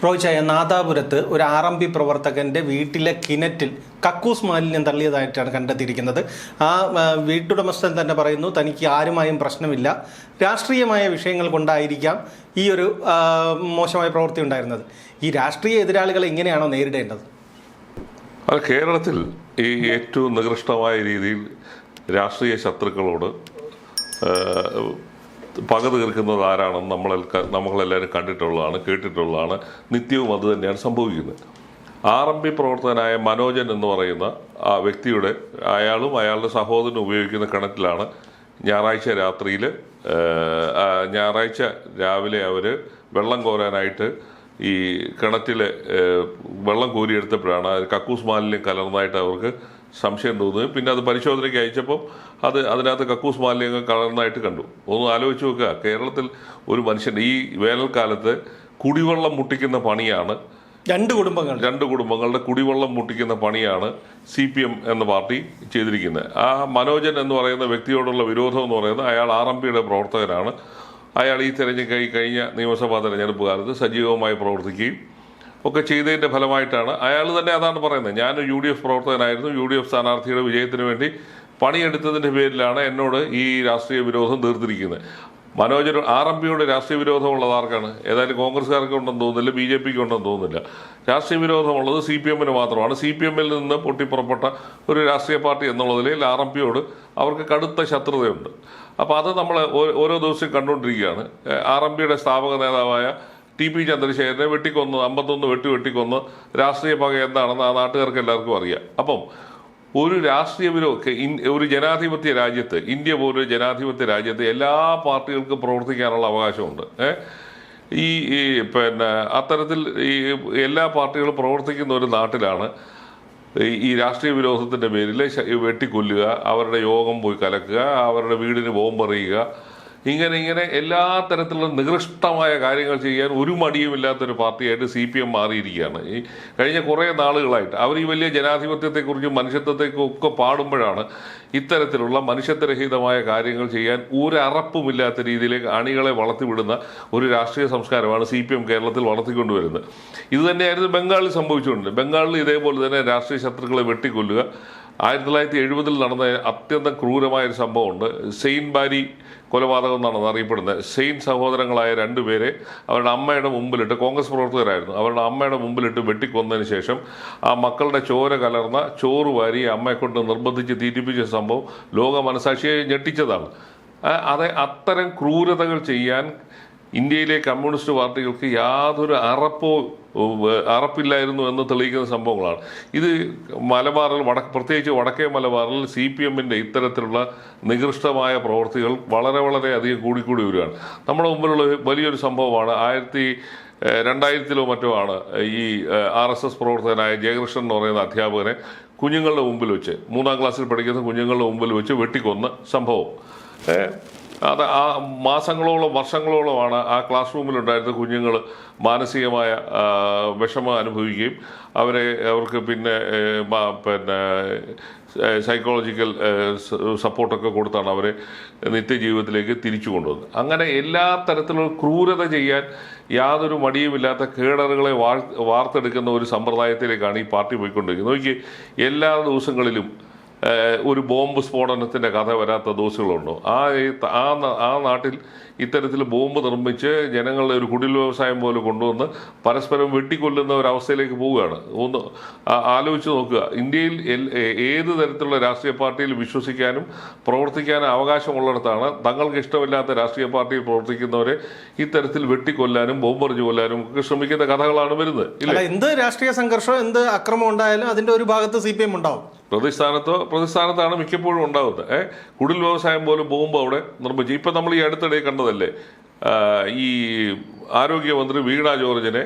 റോയിച്ചായ നാദാപുരത്ത് ഒരു RMP പ്രവർത്തകൻ്റെ വീട്ടിലെ കിണറ്റിൽ കക്കൂസ് മാലിന്യം തള്ളിയതായിട്ടാണ് കണ്ടെത്തിയിരിക്കുന്നത്. ആ വീട്ടുടമസ്ഥൻ തന്നെ പറയുന്നു തനിക്ക് ആരുമായും പ്രശ്നമില്ല, രാഷ്ട്രീയമായ വിഷയങ്ങൾ കൊണ്ടായിരിക്കാം ഈ ഒരു മോശമായ പ്രവൃത്തി ഉണ്ടായിരുന്നത്. ഈ രാഷ്ട്രീയ എതിരാളികളെ ഇങ്ങനെയാണോ നേരിടേണ്ടത്? കേരളത്തിൽ ഈ ഏറ്റവും നികൃഷ്ടമായ രീതിയിൽ രാഷ്ട്രീയ ശത്രുക്കളോട് പക തീർക്കുന്നത് ആരാണെന്ന് നമ്മളെല്ലാവരും കണ്ടിട്ടുള്ളതാണ്, കേട്ടിട്ടുള്ളതാണ്. നിത്യവും അത് തന്നെയാണ് സംഭവിക്കുന്നത്. RMP പ്രവർത്തകനായ മനോജൻ എന്ന് പറയുന്ന ആ വ്യക്തിയുടെ അയാളും അയാളുടെ സഹോദരനും ഉപയോഗിക്കുന്ന കിണറ്റിലാണ് ഞായറാഴ്ച രാവിലെ അവർ വെള്ളം കോരാനായിട്ട് ഈ കിണറ്റിലെ വെള്ളം കോരിയെടുത്തപ്പോഴാണ് കക്കൂസ് മാലിന്യം കലർന്നതായിട്ട് അവർക്ക് സംശയം തോന്നുന്നത്. പിന്നെ അത് പരിശോധനയ്ക്ക് അയച്ചപ്പോൾ അതിനകത്ത് കക്കൂസ് മാലിന്യങ്ങൾ കലർന്നതായിട്ട് കണ്ടു. ഒന്ന് ആലോചിച്ച് നോക്കുക, കേരളത്തിൽ ഒരു മനുഷ്യൻ ഈ വേനൽക്കാലത്ത് കുടിവെള്ളം മുട്ടിക്കുന്ന പണിയാണ് രണ്ട് കുടുംബങ്ങളുടെ കുടിവെള്ളം മുട്ടിക്കുന്ന പണിയാണ് CPM എന്ന പാർട്ടി ചെയ്തിരിക്കുന്നത്. ആ മനോജൻ എന്ന് പറയുന്ന വ്യക്തിയോടുള്ള വിരോധം എന്ന് പറയുന്നത് അയാൾ RMPയുടെ പ്രവർത്തകനാണ്. അയാൾ ഈ കഴിഞ്ഞ നിയമസഭാ തെരഞ്ഞെടുപ്പ് കാലത്ത് സജീവമായി പ്രവർത്തിക്കുകയും ഒക്കെ ചെയ്തതിൻ്റെ ഫലമായിട്ടാണ് അയാൾ തന്നെ അതാണ് പറയുന്നത്. ഞാൻ UDF പ്രവർത്തകനായിരുന്നു, UDF സ്ഥാനാർത്ഥിയുടെ വിജയത്തിന് വേണ്ടി പണിയെടുത്തതിൻ്റെ പേരിലാണ് എന്നോട് ഈ രാഷ്ട്രീയ വിരോധം തീർത്തിരിക്കുന്നത്. മനോജൻ RMPയുടെ രാഷ്ട്രീയ വിരോധമുള്ളത് ആർക്കാണ്? ഏതായാലും കോൺഗ്രസ്സുകാർക്ക് ഉണ്ടെന്ന് തോന്നുന്നില്ല, BJPക്ക് ഉണ്ടെന്ന് തോന്നുന്നില്ല. രാഷ്ട്രീയ വിരോധമുള്ളത് CPMന് മാത്രമാണ്. CPMൽ നിന്ന് പൊട്ടിപ്പുറപ്പെട്ട ഒരു രാഷ്ട്രീയ പാർട്ടി എന്നുള്ളതിൽ RMPയോട് അവർക്ക് കടുത്ത ശത്രുതയുണ്ട്. അപ്പോൾ അത് നമ്മൾ ഓരോ ദിവസവും കണ്ടുകൊണ്ടിരിക്കുകയാണ്. RMPയുടെ സ്ഥാപക നേതാവായ TP ചന്ദ്രശേഖരനെ വെട്ടിക്കൊന്ന് 51 വെട്ടിക്കൊന്ന് രാഷ്ട്രീയ പക എന്താണെന്ന് ആ നാട്ടുകാർക്ക് എല്ലാവർക്കും അറിയാം. അപ്പം ഒരു രാഷ്ട്രീയ ഒരു ജനാധിപത്യ രാജ്യത്ത്, ഇന്ത്യ പോലൊരു ജനാധിപത്യ രാജ്യത്ത് എല്ലാ പാർട്ടികൾക്കും പ്രവർത്തിക്കാനുള്ള അവകാശമുണ്ട്. അത്തരത്തിൽ ഈ എല്ലാ പാർട്ടികളും പ്രവർത്തിക്കുന്ന ഒരു നാട്ടിലാണ് ഈ രാഷ്ട്രീയ വിരോധത്തിൻ്റെ പേരിൽ വെട്ടിക്കൊല്ലുക, അവരുടെ യോഗം പോയി കലക്കുക, അവരുടെ വീടിന് ബോംബെറിയുക, ഇങ്ങനെ എല്ലാ തരത്തിലുള്ള നികൃഷ്ടമായ കാര്യങ്ങൾ ചെയ്യാൻ ഒരു മടിയുമില്ലാത്തൊരു പാർട്ടിയായിട്ട് CPM മാറിയിരിക്കുകയാണ്. ഈ കഴിഞ്ഞ കുറേ നാളുകളായിട്ട് അവർ ഈ വലിയ ജനാധിപത്യത്തെക്കുറിച്ചും മനുഷ്യത്വത്തെക്കും ഒക്കെ പാടുമ്പോഴാണ് ഇത്തരത്തിലുള്ള മനുഷ്യത്വരഹിതമായ കാര്യങ്ങൾ ചെയ്യാൻ ഒരു അറപ്പുമില്ലാത്ത രീതിയിലേക്ക് അണികളെ വളർത്തിവിടുന്ന ഒരു രാഷ്ട്രീയ സംസ്കാരമാണ് CPM കേരളത്തിൽ വളർത്തിക്കൊണ്ടുവരുന്നത്. ഇത് തന്നെയായിരുന്നു ബംഗാളിൽ സംഭവിച്ചുകൊണ്ടിരുന്നത്. ബംഗാളിൽ ഇതേപോലെ തന്നെ രാഷ്ട്രീയ ശത്രുക്കളെ വെട്ടിക്കൊല്ലുക. 1970 നടന്ന അത്യന്തം ക്രൂരമായൊരു സംഭവമുണ്ട്. സെയിൻ ബാരി കൊലപാതകം എന്നാണ് അറിയപ്പെടുന്നത്. സെയിൻ സഹോദരങ്ങളായ 2 പേരെ അവരുടെ അമ്മയുടെ മുമ്പിലിട്ട്, കോൺഗ്രസ് പ്രവർത്തകരായിരുന്നു, അവരുടെ അമ്മയുടെ മുമ്പിലിട്ട് വെട്ടിക്കൊന്നതിന് ശേഷം ആ മക്കളുടെ ചോര കലർന്ന ചോറ് വാരി അമ്മയെ കൊണ്ട് നിർബന്ധിച്ച് തീറ്റിപ്പിച്ച സംഭവം ലോക മനസാക്ഷിയെ ഞെട്ടിച്ചതാണ്. അത്തരം ക്രൂരതകൾ ചെയ്യാൻ ഇന്ത്യയിലെ കമ്മ്യൂണിസ്റ്റ് പാർട്ടികൾക്ക് യാതൊരു അറപ്പില്ലായിരുന്നു എന്ന് തെളിയിക്കുന്ന സംഭവങ്ങളാണ് ഇത്. മലബാറിൽ പ്രത്യേകിച്ച് വടക്കേ മലബാറിൽ CPMന്റെ ഇത്തരത്തിലുള്ള നികൃഷ്ടമായ പ്രവൃത്തികൾ വളരെ അധികം കൂടിക്കൂടി വരികയാണ്. നമ്മുടെ മുമ്പിലുള്ള വലിയൊരു സംഭവമാണ് 2000-ലോ മറ്റോ ആണ് ഈ RSS പ്രവർത്തകനായ ജയകൃഷ്ണൻ എന്ന് പറയുന്ന അധ്യാപകനെ കുഞ്ഞുങ്ങളുടെ മുമ്പിൽ വെച്ച്, 3ാം ക്ലാസ്സിൽ പഠിക്കുന്ന കുഞ്ഞുങ്ങളുടെ മുമ്പിൽ വെച്ച് വെട്ടിക്കൊന്ന സംഭവം. അത് ആ മാസങ്ങളോളം വർഷങ്ങളോളമാണ് ആ ക്ലാസ് റൂമിലുണ്ടായിരുന്ന കുഞ്ഞുങ്ങൾ മാനസികമായ വിഷമം അനുഭവിക്കുകയും അവർക്ക് പിന്നെ സൈക്കോളജിക്കൽ സപ്പോർട്ടൊക്കെ കൊടുത്താണ് അവരെ നിത്യജീവിതത്തിലേക്ക് തിരിച്ചു കൊണ്ടുവന്നത്. അങ്ങനെ എല്ലാ തരത്തിലുള്ള ക്രൂരത ചെയ്യാൻ യാതൊരു മടിയുമില്ലാത്ത കേഡറുകളെ വാർത്തെടുക്കുന്ന ഒരു സമ്പ്രദായത്തിലേക്കാണ് ഈ പാർട്ടി പോയിക്കൊണ്ടിരിക്കുന്നത്. നോക്കി, എല്ലാ ദിവസങ്ങളിലും ഒരു ബോംബ് സ്ഫോടനത്തിൻ്റെ കഥ വരാത്ത ദിവസങ്ങളുണ്ടോ? ആ നാട്ടിൽ ഇത്തരത്തിൽ ബോംബ് നിർമ്മിച്ച് ജനങ്ങളുടെ ഒരു കുടിൽ വ്യവസായം പോലെ കൊണ്ടുവന്ന് പരസ്പരം വെട്ടിക്കൊല്ലുന്ന ഒരവസ്ഥയിലേക്ക് പോവുകയാണ്. ഒന്ന് ആലോചിച്ച് നോക്കുക, ഇന്ത്യയിൽ ഏത് തരത്തിലുള്ള രാഷ്ട്രീയ പാർട്ടിയിൽ വിശ്വസിക്കാനും പ്രവർത്തിക്കാനും അവകാശമുള്ളിടത്താണ് തങ്ങൾക്ക് ഇഷ്ടമില്ലാത്ത രാഷ്ട്രീയ പാർട്ടിയിൽ പ്രവർത്തിക്കുന്നവരെ ഇത്തരത്തിൽ വെട്ടിക്കൊല്ലാനും ബോംബെറിഞ്ഞു കൊല്ലാനും ഒക്കെ ശ്രമിക്കുന്ന കഥകളാണ് വരുന്നത്. ഇല്ല, എന്ത് രാഷ്ട്രീയ സംഘർഷം, എന്ത് അക്രമം ഉണ്ടായാലും അതിൻ്റെ ഒരു ഭാഗത്ത് CPM ഉണ്ടാവും. പ്രതിസ്ഥാനത്താണ് മിക്കപ്പോഴും ഉണ്ടാകുന്നത്. കുടിൽ വ്യവസായം പോലും ബോംബ് അവിടെ നിർമ്മിച്ചു. ഇപ്പം നമ്മൾ ഈ അടുത്തിടെ കണ്ടതല്ലേ, ഈ ആരോഗ്യമന്ത്രി വീണ ജോർജിനെ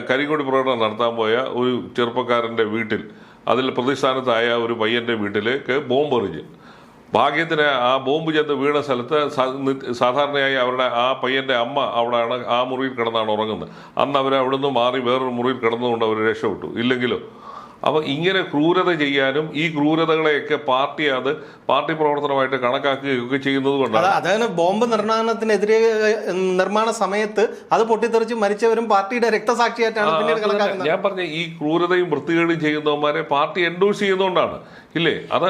കരിങ്കൊടി പ്രകടനം നടത്താൻ പോയ ഒരു ചെറുപ്പക്കാരൻ്റെ വീട്ടിൽ, അതിൽ പ്രതിസ്ഥാനത്തായ ഒരു പയ്യൻ്റെ വീട്ടിലേക്ക് ബോംബെറിഞ്ഞ്. ഭാഗ്യത്തിന് ആ ബോംബ് ചെന്ന് വീണ സ്ഥലത്ത് സാധാരണയായി അവരുടെ ആ പയ്യൻ്റെ അമ്മ അവിടെയാണ്, ആ മുറിയിൽ കിടന്നാണ് ഉറങ്ങുന്നത്. അന്ന് അവർ അവിടെ നിന്ന് മാറി വേറൊരു മുറിയിൽ കിടന്നുകൊണ്ട് അവർ രക്ഷപ്പെട്ടു. ഇല്ലെങ്കിലോ അപ്പോൾ ഇങ്ങനെ ക്രൂരത ചെയ്യാനും ഈ ക്രൂരതകളെയൊക്കെ പാർട്ടി പ്രവർത്തനമായിട്ട് കണക്കാക്കുകയൊക്കെ ചെയ്യുന്നത് കൊണ്ടാണ്. അതാണ് ബോംബ് നിർമ്മാണത്തിനെതിരെ നിർമ്മാണ സമയത്ത് അത് പൊട്ടിത്തെറിച്ച് മരിച്ചവരും പാർട്ടിയുടെ രക്തസാക്ഷിയായിട്ടാണ് പിന്നീട് കണക്കാക്കുന്നത്. ഞാൻ പറഞ്ഞ ഈ ക്രൂരതയും വൃത്തികേടും ചെയ്യുന്നവന്മാരെ പാർട്ടി എൻഡോഴ്സ് ചെയ്യുന്നതുകൊണ്ടാണ് ഇല്ലേ? അത്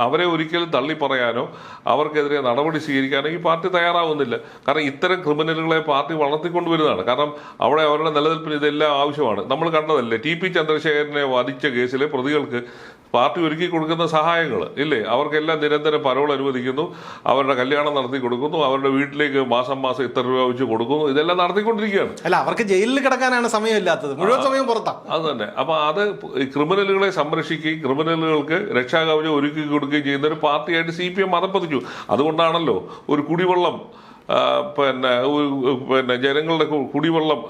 അവരെ ഒരിക്കലും തള്ളി പറയാനോ അവർക്കെതിരെ നടപടി സ്വീകരിക്കാനോ ഈ പാർട്ടി തയ്യാറാവുന്നില്ല. കാരണം ഇത്തരം ക്രിമിനലുകളെ പാർട്ടി വളർത്തിക്കൊണ്ടുവരുന്നതാണ്. കാരണം അവിടെ അവരുടെ നിലനിൽപ്പിന് ഇതെല്ലാം ആവശ്യമാണ്. നമ്മൾ കണ്ടതല്ലേ, ടി.പി. ചന്ദ്രശേഖരനെ വധിച്ച കേസിലെ പ്രതികൾക്ക് പാർട്ടി ഒരുക്കി കൊടുക്കുന്ന സഹായങ്ങൾ ഇല്ലേ? അവർക്കെല്ലാം നിരന്തരം പരോൾ അനുവദിക്കുന്നു, അവരുടെ കല്യാണം നടത്തി കൊടുക്കുന്നു, അവരുടെ വീട്ടിലേക്ക് മാസം ഇത്ര രൂപ വെച്ച് കൊടുക്കുന്നു. ഇതെല്ലാം നടത്തിക്കൊണ്ടിരിക്കുകയാണ്. അല്ല, അവർക്ക് ജയിലിൽ കിടക്കാനാണ് സമയമില്ലാത്തത്, മുഴുവൻ സമയം പുറത്താണ്. അത് തന്നെ. അപ്പൊ അത് ക്രിമിനലുകളെ സംരക്ഷിക്കുകയും ക്രിമിനലുകൾക്ക് രക്ഷാകവചം ഒരുക്കി കൊടുക്കുകയും ചെയ്യുന്ന ഒരു പാർട്ടിയായിട്ട് CPM മതപ്പതിച്ചു. അതുകൊണ്ടാണല്ലോ ഒരു കുടിവെള്ളം പിന്നെ ജനങ്ങളുടെ കുടിവെള്ളം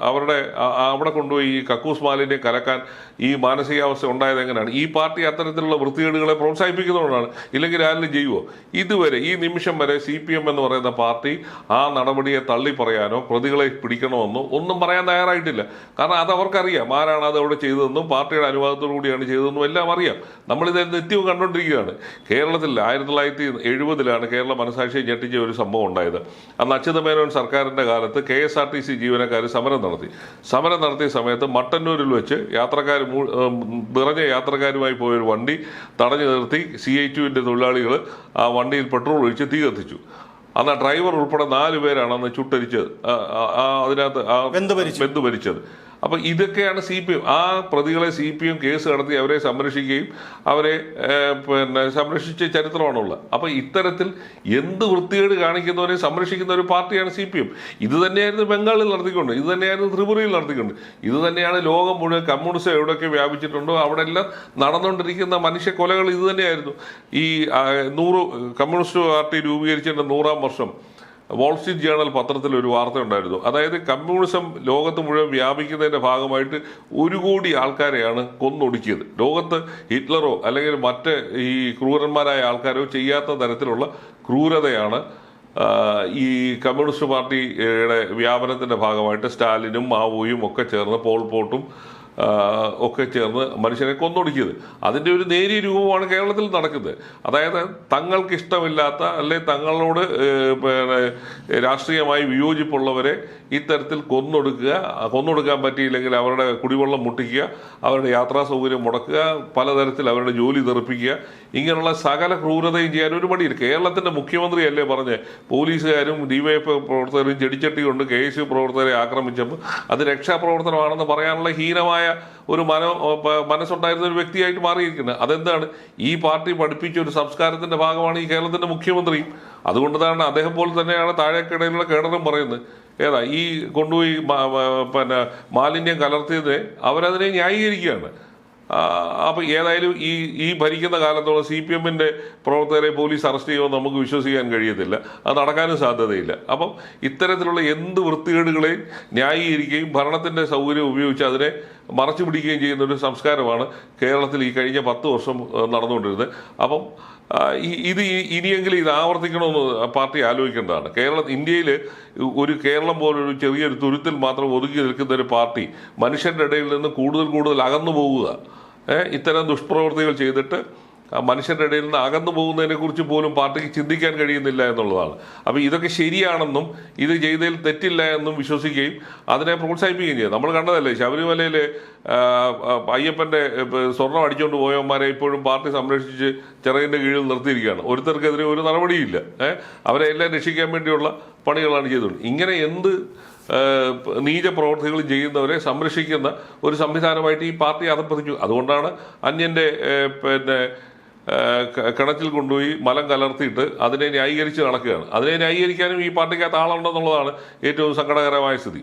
അവിടെ കൊണ്ടുപോയി ഈ കക്കൂസ് മാലിന്യം കലക്കാൻ ഈ മാനസികാവസ്ഥ ഉണ്ടായത് എങ്ങനെയാണ്? ഈ പാർട്ടി അത്തരത്തിലുള്ള വൃത്തികേടുകളെ പ്രോത്സാഹിപ്പിക്കുന്നതുകൊണ്ടാണ്. ഇല്ലെങ്കിൽ ആരെങ്കിലും ചെയ്യുമോ? ഇതുവരെ ഈ നിമിഷം വരെ CPM എന്ന് പറയുന്ന പാർട്ടി ആ നടപടിയെ തള്ളി പറയാനോ പ്രതികളെ പിടിക്കണമെന്നോ ഒന്നും പറയാൻ തയ്യാറായിട്ടില്ല. കാരണം അത് അവർക്കറിയാം ആരാണ് അത് അവിടെ ചെയ്തതെന്നും പാർട്ടിയുടെ അനുവാദത്തോടു കൂടിയാണ് ചെയ്തതെന്നും എല്ലാം അറിയാം. നമ്മളിത് നിത്യവും കണ്ടുകൊണ്ടിരിക്കുകയാണ്. കേരളത്തിൽ 1970 കേരള മനസാക്ഷിയെ ഞെട്ടിച്ച ഒരു സംഭവം ഉണ്ടായത്. അന്ന് അച്യുതമേനോൻ സർക്കാരിന്റെ കാലത്ത് KSRTC ജീവനക്കാർ സമരം നടത്തിയ സമയത്ത് മട്ടന്നൂരിൽ വെച്ച് നിറഞ്ഞ യാത്രക്കാരുമായി പോയൊരു വണ്ടി തടഞ്ഞു നിർത്തി CI2വിന്റെ തൊഴിലാളികൾ ആ വണ്ടിയിൽ പെട്രോൾ ഒഴിച്ച് തീ കത്തിച്ചു. അന്ന് ഡ്രൈവർ ഉൾപ്പെടെ 4 പേരാണ് അന്ന് ചുട്ടരിച്ചത്, അതിനകത്ത് വെന്തു മരിച്ചത്. അപ്പൊ ഇതൊക്കെയാണ് CPM. ആ പ്രതികളെ CPM കേസ് നടത്തി അവരെ സംരക്ഷിക്കുകയും അവരെ സംരക്ഷിച്ച ചരിത്രമാണുള്ളത്. അപ്പൊ ഇത്തരത്തിൽ എന്ത് വൃത്തികേട് കാണിക്കുന്നവരെ സംരക്ഷിക്കുന്ന ഒരു പാർട്ടിയാണ് CPM. ഇത് തന്നെയായിരുന്നു ബംഗാളിൽ നടത്തിക്കൊണ്ട്, ഇത് തന്നെയായിരുന്നു ത്രിപുരയിൽ നടത്തിക്കൊണ്ട്, ഇത് തന്നെയാണ് ലോകം മുഴുവൻ കമ്മ്യൂണിസം എവിടെയൊക്കെ വ്യാപിച്ചിട്ടുണ്ടോ അവിടെ എല്ലാം നടന്നുകൊണ്ടിരിക്കുന്ന മനുഷ്യ കൊലകൾ ഇത് തന്നെയായിരുന്നു. ഈ കമ്മ്യൂണിസ്റ്റ് പാർട്ടി രൂപീകരിച്ചതിന്റെ 100ാം വർഷം വാൾ സ്ട്രീറ്റ് ജേണൽ പത്രത്തിൽ ഒരു വാർത്ത ഉണ്ടായിരുന്നു. അതായത് കമ്മ്യൂണിസം ലോകത്ത് മുഴുവൻ വ്യാപിക്കുന്നതിന്റെ ഭാഗമായിട്ട് 1 കോടി ആൾക്കാരെയാണ് കൊന്നൊടുക്കിയത്. ലോകത്ത് ഹിറ്റ്ലറോ അല്ലെങ്കിൽ മറ്റ് ഈ ക്രൂരന്മാരായ ആൾക്കാരോ ചെയ്യാത്ത തരത്തിലുള്ള ക്രൂരതയാണ് ഈ കമ്മ്യൂണിസ്റ്റ് പാർട്ടിയുടെ വ്യാപനത്തിന്റെ ഭാഗമായിട്ട് സ്റ്റാലിനും മാവോയും ഒക്കെ ചേർന്ന് പോൾ പോട്ടും ഒക്കെ ചേർന്ന് മനുഷ്യനെ കൊന്നൊടുക്കിയത്. അതിൻ്റെ ഒരു നേരിയ രൂപമാണ് കേരളത്തിൽ നടക്കുന്നത്. അതായത് തങ്ങൾക്ക് ഇഷ്ടമില്ലാത്ത അല്ലെങ്കിൽ തങ്ങളോട് രാഷ്ട്രീയമായി വിയോജിപ്പുള്ളവരെ ഇത്തരത്തിൽ കൊന്നൊടുക്കാൻ പറ്റിയില്ലെങ്കിൽ അവരുടെ കുടിവെള്ളം മുട്ടിക്കുക, അവരുടെ യാത്രാ സൗകര്യം മുടക്കുക, പലതരത്തിൽ അവരുടെ ജോലി തെറിപ്പിക്കുക, ഇങ്ങനെയുള്ള സകല ക്രൂരതയും ചെയ്യാൻ ഒരു മടിയില്ല. കേരളത്തിന്റെ മുഖ്യമന്ത്രിയല്ലേ പറഞ്ഞ് പോലീസുകാരും DYFI പ്രവർത്തകരും ചെടിച്ചട്ടി കൊണ്ട് KSU പ്രവർത്തകരെ ആക്രമിച്ചപ്പോൾ അത് രക്ഷാപ്രവർത്തനമാണെന്ന് പറയാനുള്ള ഹീനമായ ഒരു മനസ്സുണ്ടായിരുന്ന ഒരു വ്യക്തിയായിട്ട് മാറിയിരിക്കുന്നത്. അതെന്താണ്? ഈ പാർട്ടി പഠിപ്പിച്ച ഒരു സംസ്കാരത്തിന്റെ ഭാഗമാണ് ഈ കേരളത്തിന്റെ മുഖ്യമന്ത്രിയും. അതുകൊണ്ടാണ് അദ്ദേഹം പോലെ തന്നെയാണ് താഴേക്കിടയിലുള്ള കേഡറും പറയുന്നത്. ഈ കൊണ്ടുപോയി മാലിന്യം കലർത്തിയതിനെ അവരതിനെ ന്യായീകരിക്കുകയാണ്. അപ്പൊ ഏതായാലും ഈ ഭരിക്കുന്ന കാലത്തോളം CPMന്റെ പ്രവർത്തകരെ പോലീസ് അറസ്റ്റ് ചെയ്യുമെന്ന് നമുക്ക് വിശ്വസിക്കാൻ കഴിയത്തില്ല. അത് നടക്കാനും സാധ്യതയില്ല. അപ്പം ഇത്തരത്തിലുള്ള എന്ത് വൃത്തികേടുകളെയും ന്യായീകരിക്കുകയും ഭരണത്തിന്റെ സൗകര്യം ഉപയോഗിച്ച് അതിനെ മറച്ചു പിടിക്കുകയും ചെയ്യുന്ന ഒരു സംസ്കാരമാണ് കേരളത്തിൽ ഈ കഴിഞ്ഞ 10 വർഷം നടന്നുകൊണ്ടിരുന്നത്. അപ്പം ഇനിയെങ്കിലും ഇത് ആവർത്തിക്കണമെന്ന് പാർട്ടി ആലോചിക്കേണ്ടതാണ്. ഇന്ത്യയിൽ ഒരു കേരളം പോലൊരു ചെറിയൊരു തുരുത്തിൽ മാത്രം ഒതുക്കി നിൽക്കുന്ന ഒരു പാർട്ടി മനുഷ്യരുടെ ഇടയിൽ നിന്ന് കൂടുതൽ അകന്നു പോവുക, ഇത്തരം ദുഷ്പ്രവൃത്തികൾ ചെയ്തിട്ട് മനുഷ്യരുടെ ഇടയിൽ നിന്ന് അകന്നു പോകുന്നതിനെ കുറിച്ച് പോലും പാർട്ടിക്ക് ചിന്തിക്കാൻ കഴിയുന്നില്ല എന്നുള്ളതാണ്. അപ്പോൾ ഇതൊക്കെ ശരിയാണെന്നും ഇത് ചെയ്തതിൽ തെറ്റില്ല എന്നും വിശ്വസിക്കുകയും അതിനെ പ്രോത്സാഹിപ്പിക്കുകയും ചെയ്യും. നമ്മൾ കണ്ടതല്ലേ, ശബരിമലയിൽ അയ്യപ്പന്റെ സ്വർണം അടിച്ചുകൊണ്ട് പോയവന്മാരെ ഇപ്പോഴും പാർട്ടി സംരക്ഷിച്ച് ചിറകിന്റെ കീഴിൽ നിർത്തിയിരിക്കുകയാണ്. ഒരുത്തർക്കെതിരെ ഒരു നടപടിയില്ല. അവരെ എല്ലാം രക്ഷിക്കാൻ വേണ്ടിയുള്ള പണികളാണ് ചെയ്തത്. ഇങ്ങനെ എന്ത് നീച പ്രവർത്തികളും ചെയ്യുന്നവരെ സംരക്ഷിക്കുന്ന ഒരു സംവിധാനമായിട്ട് ഈ പാർട്ടി അധപ്പതിച്ചു. അതുകൊണ്ടാണ് അന്യന്റെ കിണറ്റിൽ കൊണ്ടുപോയി മലം കലർത്തിയിട്ട് അതിനെ ന്യായീകരിച്ച് നടക്കുകയാണ്. അതിനെ ന്യായീകരിക്കാനും ഈ പാർട്ടിക്കകത്ത് ആളുണ്ടെന്നുള്ളതാണ് ഏറ്റവും സങ്കടകരമായ സ്ഥിതി.